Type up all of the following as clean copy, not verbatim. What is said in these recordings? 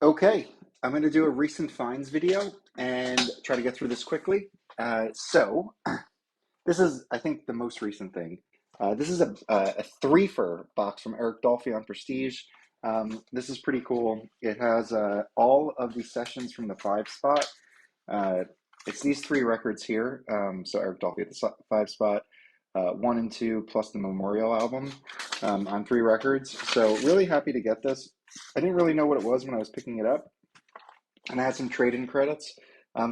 Okay, I'm going to do a recent finds video and try to get through this quickly. So, this is, I think, the most recent thing. This is a three-fer box from Eric Dolphy on Prestige. This is pretty cool. It has all of the sessions from the 5 spot. Uh, it's these three records here. So Eric Dolphy at the 5 spot, 1 and 2, plus the Memorial album on 3 records. So really happy to get this. I didn't really know what it was when I was picking it up, and I had some trade-in credits.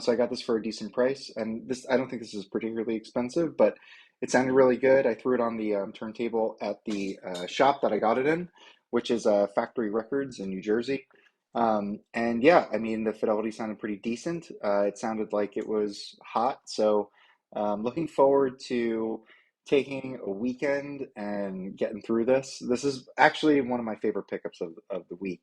So I got this for a decent price. And this, I don't think this is particularly expensive, but it sounded really good. I threw it on the turntable at the shop that I got it in, which is Factory Records in New Jersey. And yeah, I mean, the fidelity sounded pretty decent. It sounded like it was hot. So looking forward to taking a weekend and getting through this. This is actually one of my favorite pickups of the week.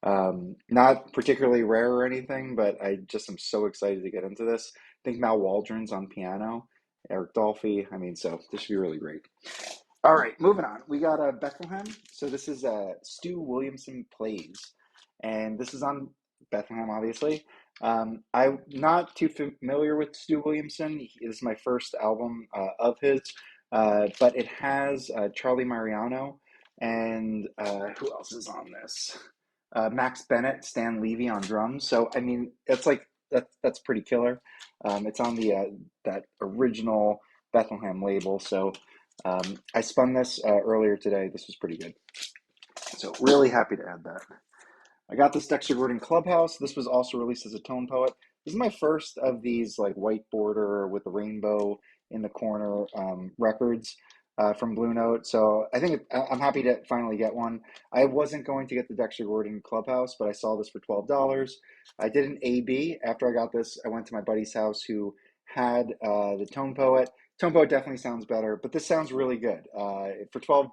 Not particularly rare or anything, but I just am so excited to get into this. I think Mal Waldron's on piano, Eric Dolphy. I mean, so this should be really great. All right, moving on. We got Bethlehem. So this is Stu Williamson Plays, and this is on Bethlehem, obviously. I'm not too familiar with Stu Williamson. This is my first album of his, but it has Charlie Mariano and who else is on this? Max Bennett, Stan Levy on drums. So I mean, it's like that's pretty killer. It's on the that original Bethlehem label. So I spun this earlier today. This was pretty good. So really happy to add that. I got this Dexter in Clubhouse. This was also released as a tone poet. This is my first of these like white border with the rainbow in the corner records from Blue Note. So I think I'm happy to finally get one. I wasn't going to get the Dexter Gordon Clubhouse, but I saw this for $12. I did an AB after I got this. I went to my buddy's house who had the Tone Poet. Tone Poet definitely sounds better, but this sounds really good. For $12,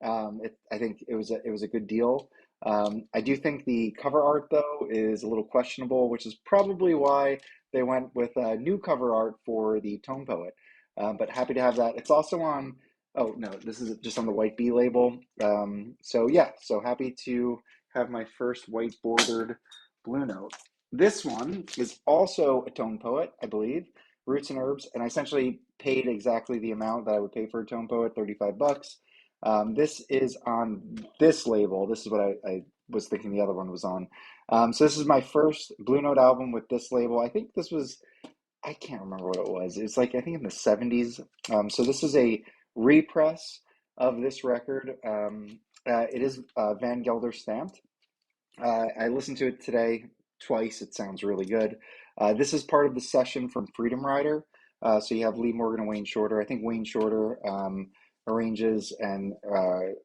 I think it was a good deal. I do think the cover art, though, is a little questionable, which is probably why they went with new cover art for the Tone Poet. But happy to have that. It's also on, oh no, this is just on the White Bee label. So yeah, so happy to have my first white bordered Blue Note. This one is also a Tone Poet, I believe, Roots and Herbs, and I essentially paid exactly the amount that I would pay for a Tone Poet, $35. This is on this label. This is what I was thinking the other one was on. So this is my first Blue Note album with this label. I think this was, I can't remember what it was. It's like, I think in the 70s. So this is a repress of this record. It is Van Gelder stamped. I listened to it today twice. It sounds really good. This is part of the session from Freedom Rider. So you have Lee Morgan and Wayne Shorter. I think Wayne Shorter arranges and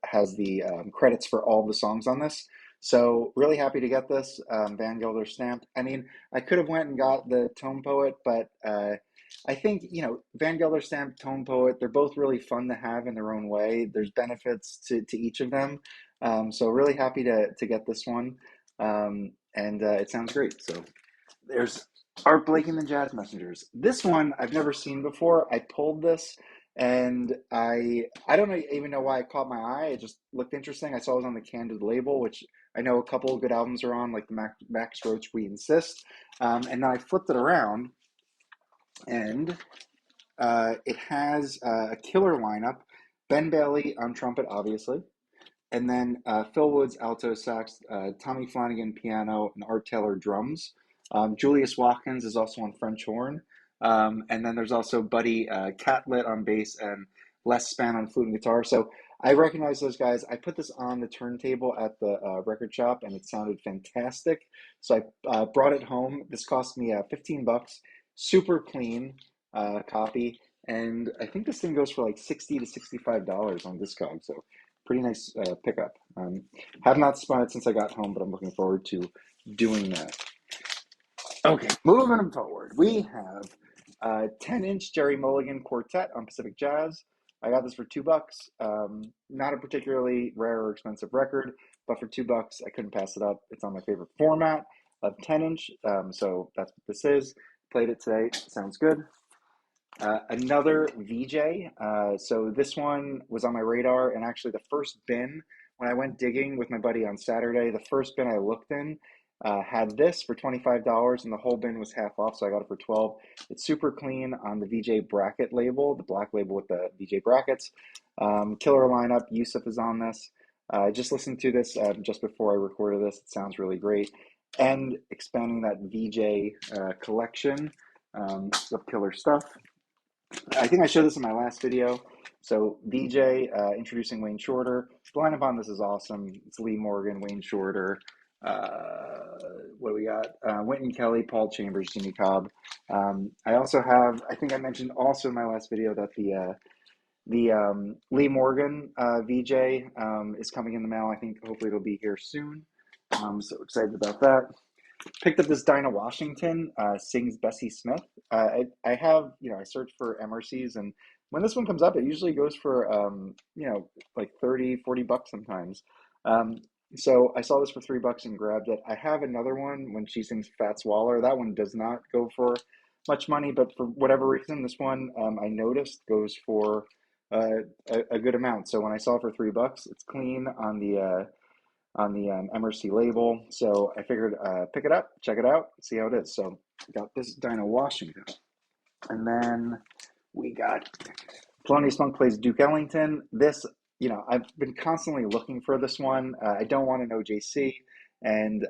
has the credits for all the songs on this. So really happy to get this Van Gelder stamped. I mean, I could have went and got the Tone Poet, but I think, you know, Van Gelder stamped, Tone Poet, they're both really fun to have in their own way. There's benefits to each of them. So really happy to get this one. And it sounds great. So there's Art Blake and the Jazz Messengers. This one I've never seen before. I pulled this and I don't even know why it caught my eye. It just looked interesting. I saw it was on the Candid label, which I know a couple of good albums are on, like the Max Roach, We Insist. And then I flipped it around and it has a killer lineup. Ben Bailey on trumpet, obviously. And then Phil Woods, alto sax, Tommy Flanagan, piano, and Art Taylor, drums. Julius Watkins is also on French horn. And then there's also Buddy Catlett on bass and Les Spann on flute and guitar. So I recognize those guys. I put this on the turntable at the record shop, and it sounded fantastic. So I brought it home. This cost me $15. Super clean copy. And I think this thing goes for like $60 to $65 on Discog. So pretty nice pickup. Have not spun it since I got home, but I'm looking forward to doing that. Okay, moving forward, we have 10-inch Jerry Mulligan Quartet on Pacific Jazz. I got this for $2. Not a particularly rare or expensive record, but for $2, I couldn't pass it up. It's on my favorite format of 10-inch, so that's what this is. Played it today. Sounds good. Another VJ. So this one was on my radar, and actually the first bin when I went digging with my buddy on Saturday, the first bin I looked in, had this for $25 and the whole bin was half off, so I got it for 12. It's super clean on the VJ bracket label, the black label with the VJ brackets. Killer lineup. Yusuf is on this. I just listened to this just before I recorded this. It sounds really great. And expanding that VJ collection of killer stuff. I think I showed this in my last video. So VJ introducing Wayne Shorter. The lineup on this is awesome. It's Lee Morgan, Wayne Shorter. What do we got? Winston Kelly, Paul Chambers, Jimmy Cobb. I also have, I think I mentioned also in my last video that the Lee Morgan VJ is coming in the mail. I think hopefully it'll be here soon. I'm so excited about that. Picked up this Dinah Washington, sings Bessie Smith. I have, I searched for MRCs, and when this one comes up, it usually goes for, like 30, 40 bucks sometimes. So I saw this for $3 and grabbed it. I have another one when she sings Fats Waller. That one does not go for much money, but for whatever reason, this one I noticed goes for a good amount. So when I saw it for $3, it's clean on the MRC label. So I figured pick it up, check it out, see how it is. So got this Dinah Washington. And then we got Thelonious Monk Plays Duke Ellington. This, I've been constantly looking for this one. I don't want an OJC, and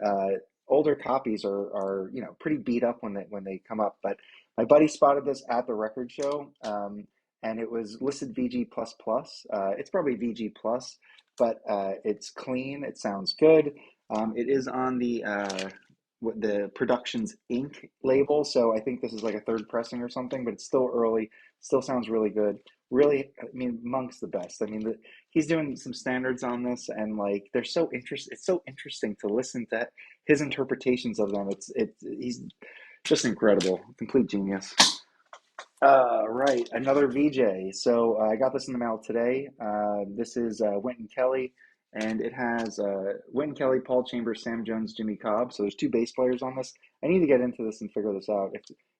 older copies are pretty beat up when they come up. But my buddy spotted this at the record show, and it was listed VG++. It's probably VG+, but it's clean. It sounds good. It is on the Productions Inc. label, so I think this is like a third pressing or something, but it's still early. Still sounds really good. Really, I mean, Monk's the best. I mean, he's doing some standards on this, and like they're so interesting. It's so interesting to listen to his interpretations of them. He's just incredible, complete genius. Right, another VJ. So I got this in the mail today. This is Winston Kelly, and it has Winston Kelly, Paul Chambers, Sam Jones, Jimmy Cobb. So there's two bass players on this. I need to get into this and figure this out.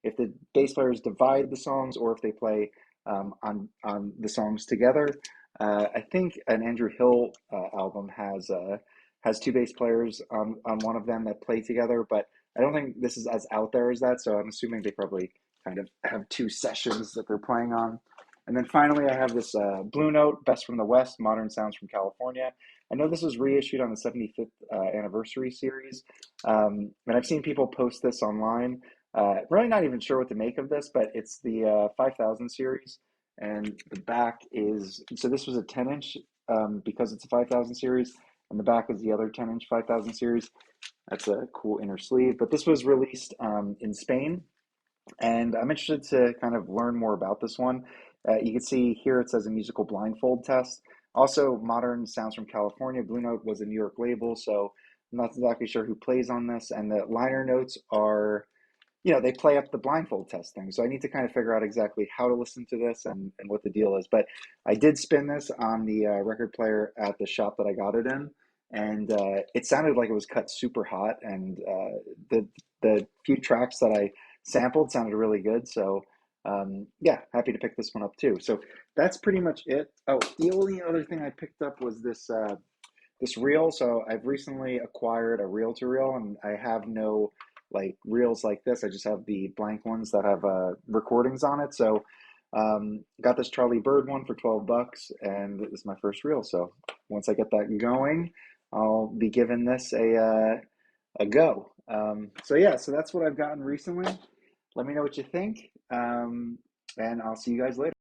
If the bass players divide the songs or if they play on the songs together. I think an Andrew Hill album has two bass players on one of them that play together, but I don't think this is as out there as that. So I'm assuming they probably kind of have two sessions that they're playing on. And then finally, I have this Blue Note, Best from the West, Modern Sounds from California. I know this was reissued on the 75th anniversary series, and I've seen people post this online. Really not even sure what to make of this, but it's the 5000 series, and the back is, so this was a 10-inch because it's a 5000 series, and the back is the other 10-inch 5000 series. That's a cool inner sleeve, but this was released in Spain. And I'm interested to kind of learn more about this one. You can see here it says a musical blindfold test. Also, Modern Sounds from California. Blue Note was a New York label, so I'm not exactly sure who plays on this. And the liner notes are, they play up the blindfold test thing. So I need to kind of figure out exactly how to listen to this and what the deal is. But I did spin this on the record player at the shop that I got it in. And it sounded like it was cut super hot. And the few tracks that I sampled sounded really good. So yeah, happy to pick this one up too. So that's pretty much it. Oh, the only other thing I picked up was this this reel. So I've recently acquired a reel-to-reel, and I have no like reels like this. I just have the blank ones that have recordings on it. So got this Charlie Bird one for $12, and this is my first reel. So once I get that going, I'll be giving this a go. So yeah, so that's what I've gotten recently. Let me know what you think, and I'll see you guys later.